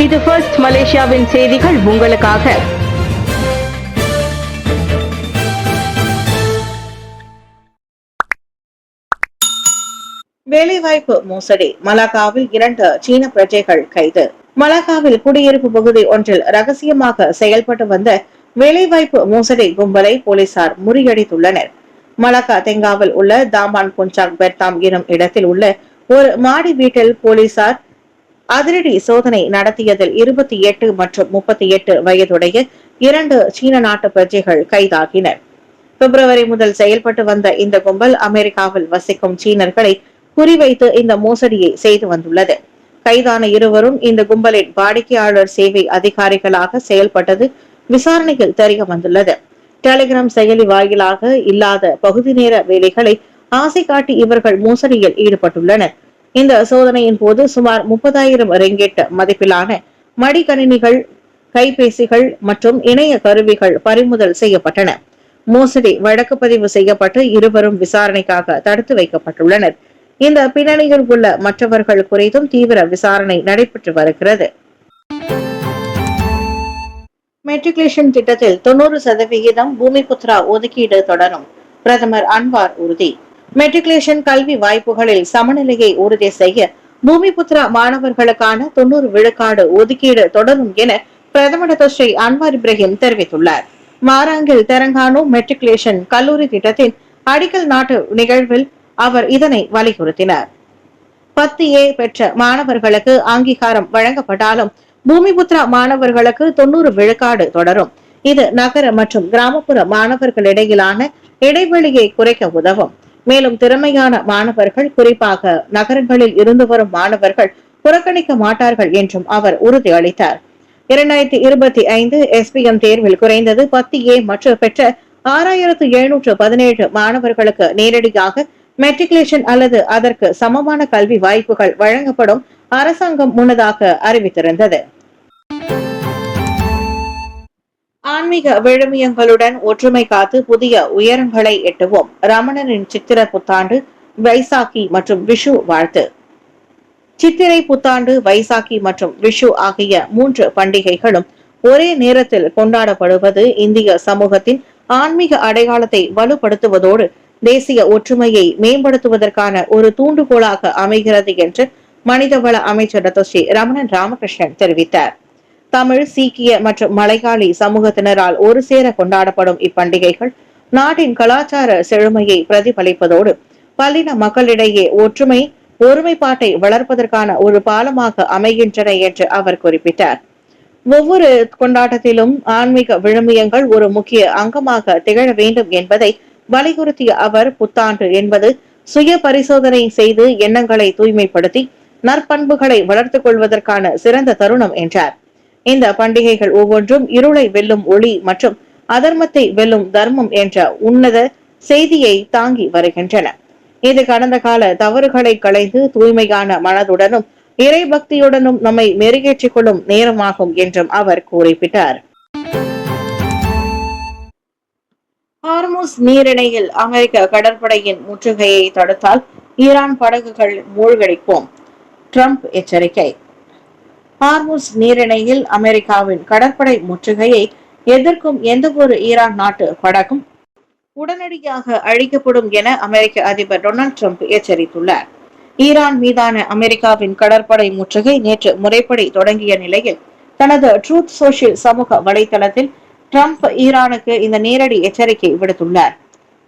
இது ஃபர்ஸ்ட் மலேசியாவின் செய்திகள் உங்களுக்காக. வேலைவாய்ப்பு மோசடி. மலாக்காவில் 2 சீன பிரஜைகள் கைது. மலாக்காவில் குடியிருப்பு பகுதி ஒன்றில் ரகசியமாக செயல்பட்டு வந்த வேலைவாய்ப்பு மோசடி கும்பலை போலீசார் முறியடித்துள்ளனர். மலாக்கா தெங்காவில் உள்ள தாமான் புஞ்சாக் பெர்தாம் எனும் இடத்தில் உள்ள ஒரு மாடி வீட்டில் போலீசார் அதிரடி சோதனை நடத்தியதில் 28 மற்றும் 38 வயதுடைய 2 சீன நாட்டு பிரஜைகள் கைதாகினர். பிப்ரவரி முதல் செயல்பட்டு வந்த இந்த கும்பல் அமெரிக்காவில் வசிக்கும் சீனர்களை குறிவைத்து இந்த மோசடியை செய்து வந்துள்ளது. கைதான இருவரும் இந்த கும்பலின் வாடிக்கையாளர் சேவை அதிகாரிகளாக செயல்பட்டது விசாரணையில் தெரிய வந்துள்ளது. டெலிகிராம் செயலி வாயிலாக இல்லாத பகுதி நேர வேலைகளை ஆசை காட்டி இவர்கள் மோசடியில் ஈடுபட்டுள்ளனர். இந்த சோதனையின் போது சுமார் 30,000 ரிங்கெட் மதிப்பிலான மடிக்கணினிகள், கைபேசிகள் மற்றும் இணைய கருவிகள் பறிமுதல் செய்யப்பட்டன. மோசடி வழக்கு பதிவு செய்யப்பட்டு இருவரும் விசாரணைக்காக தடுத்து வைக்கப்பட்டுள்ளனர். இந்த பின்னணியில் உள்ள மற்றவர்கள் குறித்தும் தீவிர விசாரணை நடைபெற்று வருகிறது. மெட்ரிகுலேஷன் திட்டத்தில் 90% பூமிபுத்ரா ஒதுக்கீடு தொடரும். பிரதமர் அன்வார் உறுதி. மெட்ரிகுலேஷன் கல்வி வாய்ப்புகளில் சமநிலையை உறுதி செய்ய பூமிபுத்ரா மாணவர்களுக்கான 90 விழுக்காடு ஒதுக்கீடு தொடரும் என பிரதமர் ஸ்ரீ அன்வார் இப்ராஹிம் தெரிவித்துள்ளார். மாராங்கில் தெலங்கானா மெட்ரிகுலேஷன் கல்லூரி திட்டத்தின் அடிக்கல் நாட்டு நிகழ்வில் அவர் இதனை வலியுறுத்தினார். 10A பெற்ற மாணவர்களுக்கு அங்கீகாரம் வழங்கப்பட்டாலும் பூமிபுத்ரா மாணவர்களுக்கு 90 விழுக்காடு தொடரும். இது நகர மற்றும் கிராமப்புற மாணவர்களிடையிலான இடைவெளியை குறைக்க உதவும். மேலும் திறமையான மாணவர்கள், குறிப்பாக நகரங்களில் இருந்து வரும் மாணவர்கள் புறக்கணிக்க மாட்டார்கள் என்றும் அவர் உறுதியளித்தார். 2025 SPM தேர்வில் குறைந்தது 10A மற்றும் பெற்ற 6,717 மாணவர்களுக்கு நேரடியாக மெட்ரிகுலேஷன் அல்லது அதற்கு சமமான கல்வி வாய்ப்புகள் வழங்கப்படும் அரசாங்கம் முன்னதாக அறிவித்திருந்தது. ஆன்மீக விழுமியங்களுடன் ஒற்றுமை காத்து புதிய உயரங்களை எட்டுவோம். ரமணனின் சித்திர புத்தாண்டு, வைசாக்கி மற்றும் விஷு வாழ்த்து. சித்திரை புத்தாண்டு, வைசாக்கி மற்றும் விஷு ஆகிய 3 பண்டிகைகளும் ஒரே நேரத்தில் கொண்டாடப்படுவது இந்திய சமூகத்தின் ஆன்மீக அடையாளத்தை வலுப்படுத்துவதோடு தேசிய ஒற்றுமையை மேம்படுத்துவதற்கான ஒரு தூண்டுகோலாக அமைகிறது என்று மனிதவள அமைச்சர் ஸ்ரீ ரமணன் ராமகிருஷ்ணன் தெரிவித்தார். தமிழ், சீக்கிய மற்றும் மலையாளி சமூகத்தினரால் ஒரு சேர கொண்டாடப்படும் இப்பண்டிகைகள் நாட்டின் கலாச்சார செழுமையை பிரதிபலிப்பதோடு பல்லின மக்களிடையே ஒற்றுமை, ஒருமைப்பாட்டை வளர்ப்பதற்கான ஒரு பாலமாக அமைகின்றன என்று அவர் குறிப்பிட்டார். ஒவ்வொரு கொண்டாட்டத்திலும் ஆன்மீக விழுமியங்கள் ஒரு முக்கிய அங்கமாக திகழ வேண்டும் என்பதை வலியுறுத்திய அவர், புத்தாண்டு என்பது சுய பரிசோதனை செய்து எண்ணங்களை தூய்மைப்படுத்தி நற்பண்புகளை வளர்த்துக் கொள்வதற்கான சிறந்த தருணம் என்றார். இந்த பண்டிகைகள் ஒவ்வொன்றும் இருளை வெல்லும் ஒளி மற்றும் அதர்மத்தை வெல்லும் தர்மம் என்ற உன்னத செய்தியை தாங்கி வருகின்றன. இது கடந்த கால தவறுகளை களைந்து தூய்மையான மனதுடனும் இறை பக்தியுடனும் நம்மை மெருகேற்றிக் கொள்ளும் நேரமாகும் என்றும் அவர் குறிப்பிட்டார். ஹார்முஸ் நீரிணையில் அமெரிக்க கடற்படையின் முற்றுகையை தடுத்தால் ஈரான் படகுகள் மூழ்கடிப்போம், ட்ரம்ப் எச்சரிக்கை. ஹார்முஸ் நீரிணையில் அமெரிக்காவின் கடற்படை முற்றுகையை எதிர்க்கும் எந்தவொரு ஈரான் நாட்டு படகும் உடனடியாக அழிக்கப்படும் என அமெரிக்க அதிபர் டொனால்ட் ட்ரம்ப் எச்சரித்துள்ளார். ஈரான் மீதான அமெரிக்காவின் கடற்படை முற்றுகை நேற்று முறைப்படி தொடங்கிய நிலையில் தனது ட்ரூத் சோஷியல் சமூக வலைதளத்தில் ட்ரம்ப் ஈரானுக்கு இந்த நேரடி எச்சரிக்கை விடுத்துள்ளார்.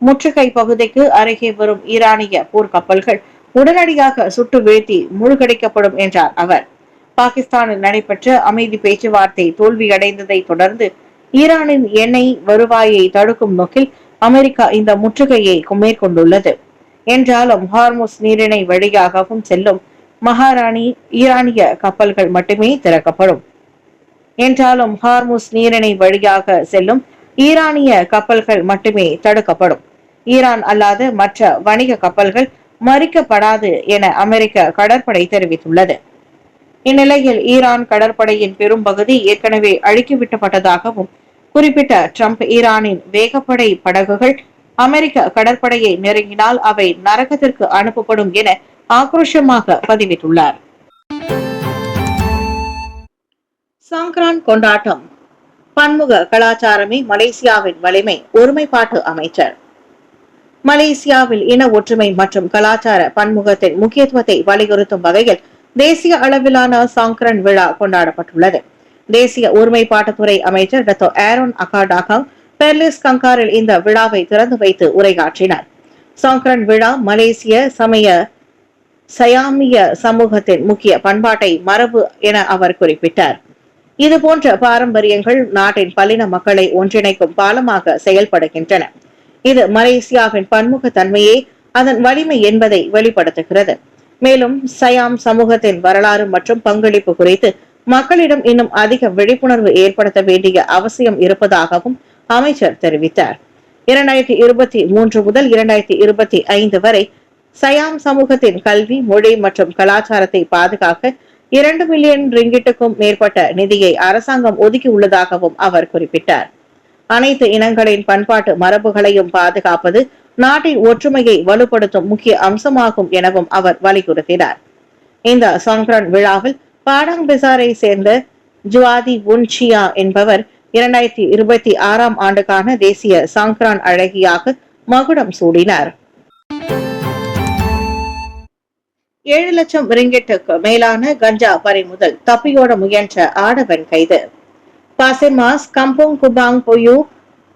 முற்றுகை பகுதிக்கு அருகே வரும் ஈரானிய போர்க்கப்பல்கள் உடனடியாக சுட்டு வீழ்த்தி மூழ்கடிக்கப்படும் என்றார் அவர். பாகிஸ்தானில் நடைபெற்ற அமைதி பேச்சுவார்த்தை தோல்வியடைந்ததை தொடர்ந்து ஈரானின் எண்ணெய் வருவாயை தடுக்கும் நோக்கில் அமெரிக்கா இந்த முற்றுகையை மேற்கொண்டுள்ளது. என்றாலும் ஹார்முஸ் நீரிணை வழியாகவும் செல்லும் மகாராணி ஈரானிய கப்பல்கள் மட்டுமே திறக்கப்படும். என்றாலும் ஹார்முஸ் நீரிணை வழியாக செல்லும் ஈரானிய கப்பல்கள் மட்டுமே தடுக்கப்படும். ஈரான் அல்லாத மற்ற வணிக கப்பல்கள் மறிக்கப்படாது என அமெரிக்க கடற்படை தெரிவித்துள்ளது. இந்நிலையில் ஈரான் கடற்படையின் பெரும் பகுதி ஏற்கனவே அழிக்கிவிட்டப்பட்டதாகவும் குறிப்பிட்ட ட்ரம்ப், ஈரானின் வேகப்படை படகுகள் அமெரிக்க கடற்படையை நெருங்கினால் அவை நரகத்திற்கு அனுப்பப்படும் என ஆக்ரோஷமாக பதிவிட்டுள்ளார். சங்கரான் கொண்டாட்டம். பன்முக கலாச்சாரமே மலேசியாவின் வலிமை. ஒருமைப்பாட்டு அமைச்சர். மலேசியாவில் இன ஒற்றுமை மற்றும் கலாச்சார பன்முகத்தின் முக்கியத்துவத்தை வலியுறுத்தும் வகையில் தேசிய அளவிலான சங்கரன் விழா கொண்டாடப்பட்டுள்ளது. தேசிய ஒருமைப்பாட்டுத்துறை அமைச்சர் டாக்டர் ஆரோன் அகாடாகாங் பெர்லிஸ் கங்காரில் இந்த விழாவை திறந்து வைத்து உரையாற்றினார். சங்கரன் விழா மலேசிய சமய சயாமிய சமூகத்தின் முக்கிய பண்பாட்டை மரபு என அவர் குறிப்பிட்டார். இதுபோன்ற பாரம்பரியங்கள் நாட்டின் பல்லின மக்களை ஒன்றிணைக்கும் பாலமாக செயல்படுகின்றன. இது மலேசியாவின் பன்முக தன்மையே அதன் வலிமை என்பதை வெளிப்படுத்துகிறது. மேலும் சயாம் சமூகத்தின் வரலாறு மற்றும் பங்களிப்பு குறித்து மக்களிடம் இன்னும் அதிக விழிப்புணர்வு ஏற்படுத்த வேண்டிய அவசியம் இருப்பதாகவும் அமைச்சர் தெரிவித்தார். 2023 முதல் 2025 வரை சயாம் சமூகத்தின் கல்வி, மொழி மற்றும் கலாச்சாரத்தை பாதுகாக்க 2 மில்லியன் ரிங்கிட்டுக்கும் மேற்பட்ட நிதியை அரசாங்கம் ஒதுக்கியுள்ளதாகவும் அவர் குறிப்பிட்டார். அனைத்து இனங்களின் பண்பாட்டு மரபுகளையும் பாதுகாப்பது நாட்டின் ஒற்றுமையை வலுப்படுத்தும் முக்கிய அம்சமாகும் எனவும் அவர் வலியுறுத்தினார். இந்த சங்கரன் விழாவில் பாடாங் பெசாரை சேர்ந்த ஜுவாதி உன்சியா என்பவர் 2026 ஆண்டுக்கான தேசிய சங்கரான் அழகியாக மகுடம் சூடினார். 7 லட்சம் ரிங்கிட்டுக்கு மேலான கஞ்சா பறிமுதல். தப்பியோட முயன்ற ஆடவன் கைது. பாசெமாஸ் கம்போங் குபாங் பொயு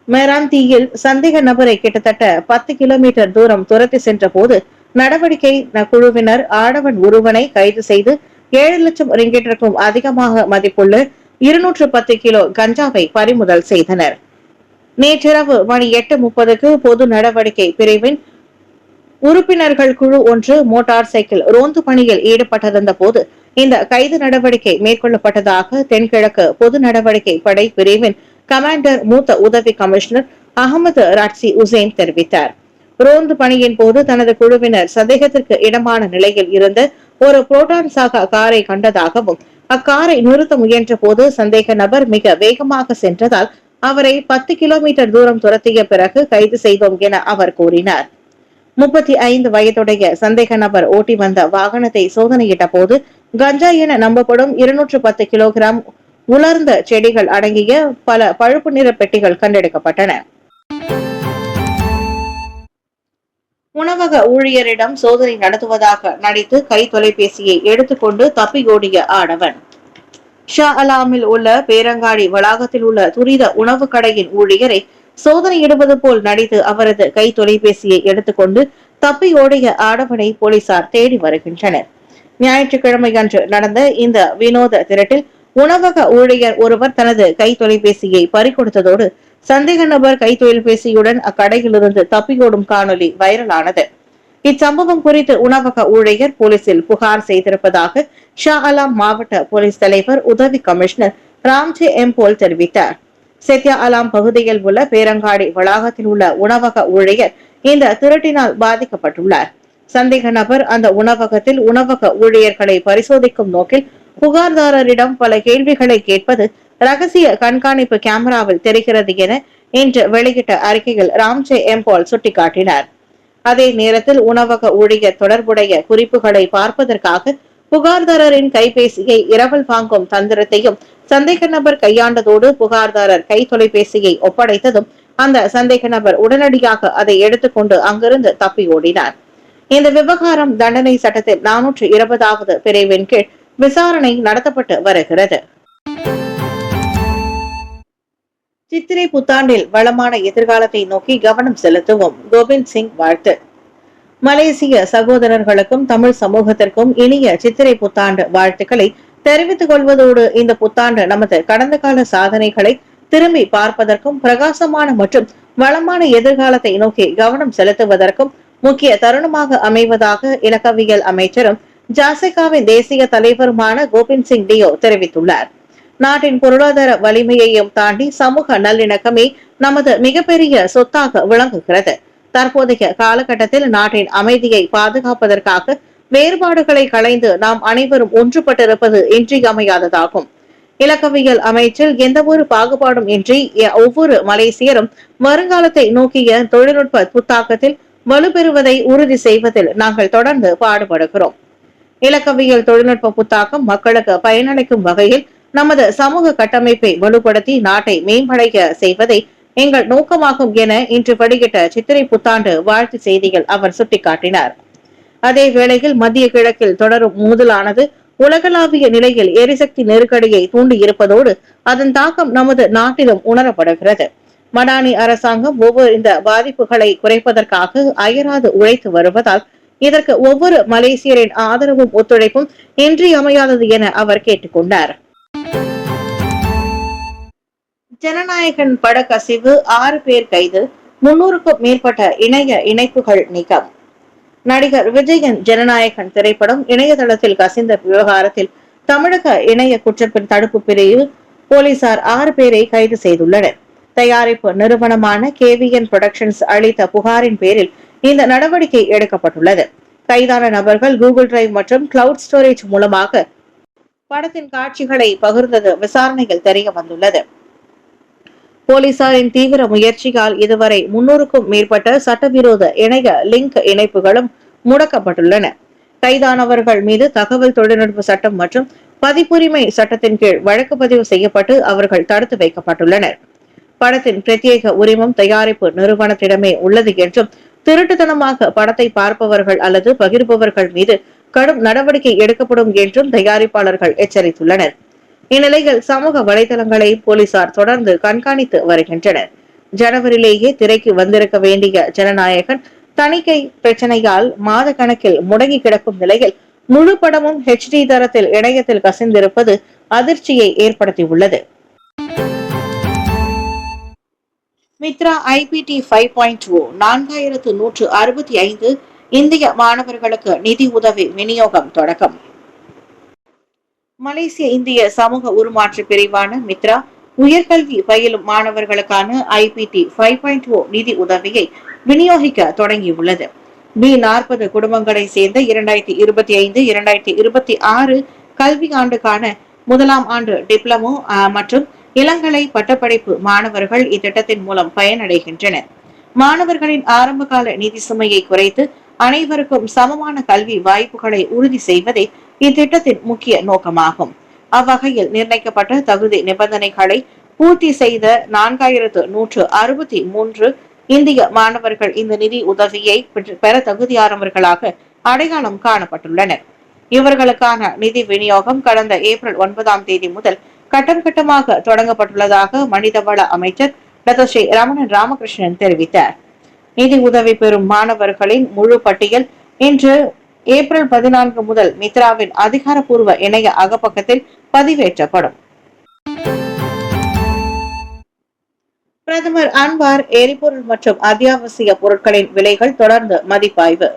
மெராந்தியில் சந்தேக நபரை கிட்டத்தட்ட 10 கிலோமீட்டர் தூரம் துரத்தி சென்ற போது நடவடிக்கை குழுவினர் ஆடவன் ஒருவனை கைது செய்து 7 லட்சம் ரிங்கிட்டிற்கும் அதிகமாக மதிப்புள்ள 210 கிலோ கஞ்சாவை பறிமுதல் செய்தனர். நேற்றிரவு மணி 8:30க்கு பொது நடவடிக்கை பிரிவின் உறுப்பினர்கள் குழு ஒன்று மோட்டார் சைக்கிள் ரோந்து பணியில் ஈடுபட்டிருந்த போது இந்த கைது நடவடிக்கை மேற்கொள்ளப்பட்டதாக தென்கிழக்கு பொது நடவடிக்கை படை பிரிவின் கமாண்டர் மூத்த உதவி கமிஷனர் அகமது ராட்சி உசேன் தெரிவித்தார். ரோந்து பணியின் போது தனது குழுவினர் சந்தேகத்திற்கு இடமான நிலையில் இருந்த ஒரு புரோட்டான் சாகா காரை கண்டதாகவும் அக்காரை நிறுத்த முயன்ற போது சந்தேக நபர் மிக வேகமாக சென்றதால் அவரை 10 கிலோமீட்டர் தூரம் துரத்திய பிறகு கைது செய்தோம் என அவர் கூறினார். 35 வயதுடைய சந்தேக நபர் ஓட்டி வந்த வாகனத்தை சோதனையிட்ட போது கஞ்சா என நம்பப்படும் 210 கிலோகிராம் உலர்ந்த செடிகள் அடங்கிய பல பழுப்பு நிற பெட்டிகள் கண்டெடுக்கப்பட்டன. உணவக ஊழியரிடம் சோதனை நடத்துவதாக நடித்து கை தொலைபேசியை எடுத்துக்கொண்டு தப்பியோடிய ஆடவன். ஷா அலாமில் உள்ள பேரங்காடி வளாகத்தில் உள்ள துரித உணவு கடையின் ஊழியரை சோதனையிடுவது போல் நடித்து அவரது கை தொலைபேசியை எடுத்துக்கொண்டு தப்பியோடிய ஆடவனை போலீசார் தேடி வருகின்றனர். ஞாயிற்றுக்கிழமை அன்று நடந்த இந்த வினோத திருட்டில் உணவக ஊழியர் ஒருவர் தனது கை தொலைபேசியை பறிகொடுத்ததோடு சந்தேக நபர் கை தொலைபேசியுடன் அக்கடையிலிருந்து தப்பியோடும் காணொலி வைரலானது. இச்சம்பவம் குறித்து உணவக ஊழியர் போலீசில் புகார் செய்திருப்பதாக ஷா அலாம் மாவட்ட போலீஸ் தலைவர் உதவி கமிஷனர் ராம்ஜே எம்போல் தெரிவித்தார். செத்யா அலாம் பகுதியில் உள்ள பேரங்காடி வளாகத்தில் உள்ள உணவக ஊழியர் இந்த திருட்டினால் பாதிக்கப்பட்டுள்ளார். சந்தேக நபர் அந்த உணவகத்தில் உணவக ஊழியர்களை பரிசோதிக்கும் நோக்கில் புகார்தாரரிடம் பல கேள்விகளை கேட்பது ரகசிய கண்காணிப்பு கேமராவில் தெரிகிறது என இன்று வெளியிட்ட அறிக்கையில் ராம்ஜே எம்போல் சுட்டிக்காட்டினார். அதே நேரத்தில் உணவக ஊழியர் தொடர்புடைய குறிப்புகளை பார்ப்பதற்காக புகார்தாரரின் கைபேசியை இரவல் வாங்கும் தந்திரத்தையும் சந்தேக நபர் கையாண்டதோடு புகார்தாரர் கை தொலைபேசியை ஒப்படைத்ததும் அந்த சந்தேக நபர் உடனடியாக அதை எடுத்துக்கொண்டு அங்கிருந்து தப்பி ஓடினார். இந்த விவகாரம் தண்டனை சட்டத்தில் 420வது பிரிவின் கீழ் விசாரணை நடத்தப்பட்டு வருகிறது. சித்திரை புத்தாண்டில் வளமான எதிர்காலத்தை நோக்கி கவனம் செலுத்துவோம். கோவிந்த் சிங் வாழ்த்து. மலேசிய சகோதரர்களுக்கும் தமிழ் சமூகத்திற்கும் இனிய சித்திரை புத்தாண்டு வாழ்த்துக்களை தெரிவித்துக் கொள்வதோடு இந்த புத்தாண்டு நமது கடந்த கால சாதனைகளை திரும்பி பார்ப்பதற்கும் பிரகாசமான மற்றும் வளமான எதிர்காலத்தை நோக்கி கவனம் செலுத்துவதற்கும் முக்கிய தருணமாக அமைவதாக இலக்கவியல் அமைச்சரும் ஜாசிகாவின் தேசிய தலைவருமான கோவிந்த் சிங் டியோ தெரிவித்துள்ளார். நாட்டின் பொருளாதார வலிமையையும் தாண்டி சமூக நல்லிணக்கமே நமது மிகப்பெரிய சொத்தாக விளங்குகிறது. தற்போதைய காலகட்டத்தில் நாட்டின் அமைதியை பாதுகாப்பதற்காக வேறுபாடுகளை களைந்து நாம் அனைவரும் ஒன்றுபட்டிருப்பது இன்றியமையாததாகும். இலக்கவியல் அமைச்சில் எந்த ஒரு பாகுபாடும் இன்றி ஒவ்வொரு மலேசியரும் வருங்காலத்தை நோக்கிய தொழில்நுட்ப புத்தாக்கத்தில் வலுப்பெறுவதை உறுதி செய்வதில் நாங்கள் தொடர்ந்து பாடுபடுகிறோம். இலக்கவியல் தொழில்நுட்ப புத்தாக்கம் மக்களுக்கு பயனளிக்கும் வகையில் நமது சமூக கட்டமைப்பை வலுப்படுத்தி நாட்டை மேம்படைய செய்வதை எங்கள் நோக்கமாகும் என இன்று வெளியிட்ட சித்திரை புத்தாண்டு வாழ்த்து செய்தியில் அவர் சுட்டிக்காட்டினார். அதே வேளையில் மத்திய கிழக்கில் தொடரும் மோதலானது உலகளாவிய நிலையில் எரிசக்தி நெருக்கடியை தூண்டியிருப்பதோடு அதன் தாக்கம் நமது நாட்டிலும் உணரப்படுகிறது. மடானி அரசாங்கம் இந்த பாதிப்புகளை குறைப்பதற்காக அயராது உழைத்து வருவதால் இதற்கு ஒவ்வொரு மலேசியரின் ஆதரவும் ஒத்துழைப்பும் இன்றியமையாதது என அவர் கேட்டுக் கொண்டார். ஜனநாயகன் படக்கசிவு 6 பேர் கைது, 300க்கும் மேற்பட்ட இணைய இணைப்புகள் நீக்கம். நடிகர் விஜயன் ஜனநாயகன் திரைப்படம் இணையதளத்தில் கசிந்த விவகாரத்தில் தமிழக இணைய குற்றப்பின் தடுப்பு பிரிவு போலீசார் 6 பேரை கைது செய்துள்ளனர். தயாரிப்பு நிறுவனமான KVN புரொடக்ஷன்ஸ் அளித்த புகாரின் பேரில் இந்த நடவடிக்கை எடுக்கப்பட்டுள்ளது. கைதான நபர்கள் கூகுள் டிரைவ் மற்றும் கிளவுட் ஸ்டோரேஜ் மூலமாக படத்தின் காட்சிகளை பகிர்ந்தது விசாரணையில் தெரிய வந்துள்ளது. போலீசாரின் தீவிர முயற்சியால் இதுவரை 300க்கும் மேற்பட்ட சட்டவிரோத இணைய லிங்க் இணைப்புகளும் முடக்கப்பட்டுள்ளன. கைதானவர்கள் மீது தகவல் தொழில்நுட்ப சட்டம் மற்றும் பதிப்புரிமை சட்டத்தின் கீழ் வழக்கு பதிவு செய்யப்பட்டு அவர்கள் தடுத்து வைக்கப்பட்டுள்ளனர். படத்தின் பிரத்யேக உரிமம் தயாரிப்பு நிறுவனத்திடமே உள்ளது என்றும் திருட்டுத்தனமாக படத்தை பார்ப்பவர்கள் அல்லது பகிர்பவர்கள் மீது கடும் நடவடிக்கை எடுக்கப்படும் என்றும் தயாரிப்பாளர்கள் எச்சரித்துள்ளனர். இந்நிலையில் சமூக வலைதளங்களை போலீசார் தொடர்ந்து கண்காணித்து வருகின்றனர். ஜனவரியிலேயே திரைக்கு வந்திருக்க வேண்டிய ஜனநாயகன் தணிக்கை பிரச்சனையால் மாத கணக்கில் முடங்கி கிடக்கும் நிலையில் முழு படமும் HD தரத்தில் இணையத்தில் கசிந்திருப்பது அதிர்ச்சியை ஏற்படுத்தியுள்ளது. மித்ரா IPT 5.0 4165 இந்திய மாணவர்களுக்கு நிதி உதவி விநியோகம் தொடக்கம். மலேசிய இந்திய சமூக உருமாற்று பிரிவான மித்ரா உயர்கல்வி பயிலும் மாணவர்களுக்கான IPT 5.0 நிதி உதவியை விநியோகிக்க தொடங்கியுள்ளது. B40 குடும்பங்களை சேர்ந்த 2025-2026 கல்வி ஆண்டுக்கான முதலாம் ஆண்டு டிப்ளமோ மற்றும் இளங்கலை பட்டப்படிப்பு மாணவர்கள் இத்திட்டத்தின் மூலம் பயனடைகின்றனர். மாணவர்களின் ஆரம்பகால நிதி சுமையை குறைத்து அனைவருக்கும் சமமான கல்வி வாய்ப்புகளை உறுதி செய்வதே இத்திட்டத்தின் முக்கிய நோக்கமாகும். அவ்வகையில் நிர்ணயிக்கப்பட்ட தகுதி நிபந்தனைகளை பூர்த்தி செய்த 4163 இந்திய மாணவர்கள் இந்த நிதி உதவியை பெற தகுதியானவர்களாக அடையாளம் காணப்பட்டுள்ளனர். இவர்களுக்கான நிதி விநியோகம் கடந்த ஏப்ரல் 9ஆம் தேதி முதல் கட்டம் கட்டமாக தொடங்கப்பட்டுள்ளதாக மனிதவள அமைச்சர் டாக்டர் ஸ்ரீ ரமணன் ராமகிருஷ்ணன் தெரிவித்தார். நிதி உதவி பெறும் மாணவர்களின் முழு பட்டியல் இன்று ஏப்ரல் 14 முதல் மித்ராவின் அதிகாரப்பூர்வ இணைய அகப்பக்கத்தில் பதிவேற்றப்படும். பிரதமர் அன்வார் எரிபொருள் மற்றும் அத்தியாவசிய பொருட்களின் விலைகள் தொடர்ந்து மதிப்பாய்வு.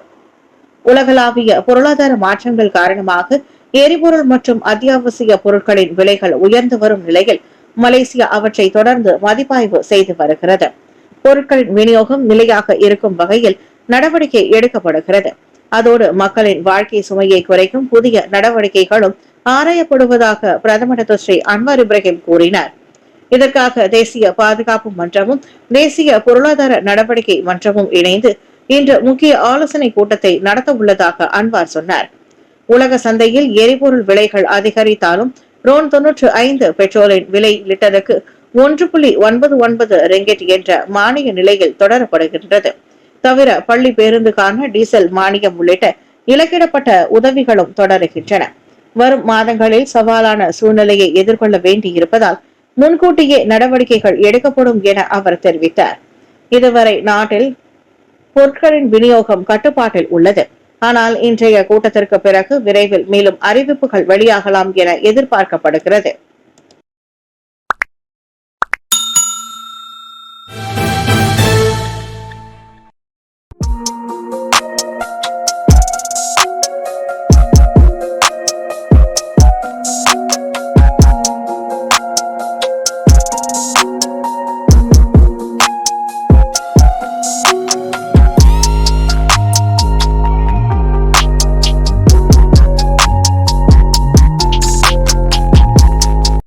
உலகளாவிய பொருளாதார மாற்றங்கள் காரணமாக எரிபொருள் மற்றும் அத்தியாவசிய பொருட்களின் விலைகள் உயர்ந்து வரும் நிலையில் மலேசியா அவற்றை தொடர்ந்து மதிப்பாய்வு செய்து வருகிறது. பொருட்களின் விநியோகம் நிலையாக இருக்கும் வகையில் நடவடிக்கை எடுக்கப்படுகிறது. அதோடு மக்களின் வாழ்க்கை சுமையை குறைக்கும் புதிய நடவடிக்கைகளும் ஆராயப்படுவதாக பிரதமர் டாக்டர் ஸ்ரீ அன்வார் இப்ராஹிம் கூறினார். இதற்காக தேசிய பாதுகாப்பு மன்றமும் தேசிய பொருளாதார நடவடிக்கை மன்றமும் இணைந்து இன்று முக்கிய ஆலோசனை கூட்டத்தை நடத்த உள்ளதாக அன்வார் சொன்னார். உலக சந்தையில் எரிபொருள் விலைகள் அதிகரித்தாலும் ரோன் 95 பெட்ரோலின் விலை லிட்டருக்கு 1.99 ரிங்கெட் என்ற மானிய நிலையில் தொடரப்படுகின்றது. தவிர பள்ளி பேருந்துக்கான டீசல் மானியம் உள்ளிட்ட இலக்கிடப்பட்ட உதவிகளும் தொடருகின்றன. வரும் மாதங்களில் சவாலான சூழ்நிலையை எதிர்கொள்ள வேண்டியிருப்பதால் முன்கூட்டியே நடவடிக்கைகள் எடுக்கப்படும் என அவர் தெரிவித்தார். இதுவரை நாட்டில் பொருட்களின் விநியோகம் கட்டுப்பாட்டில் உள்ளது. ஆனால் இன்றைய கூட்டத்திற்கு பிறகு விரைவில் மேலும் அறிவிப்புகள் வெளியாகலாம் என எதிர்பார்க்கப்படுகிறது.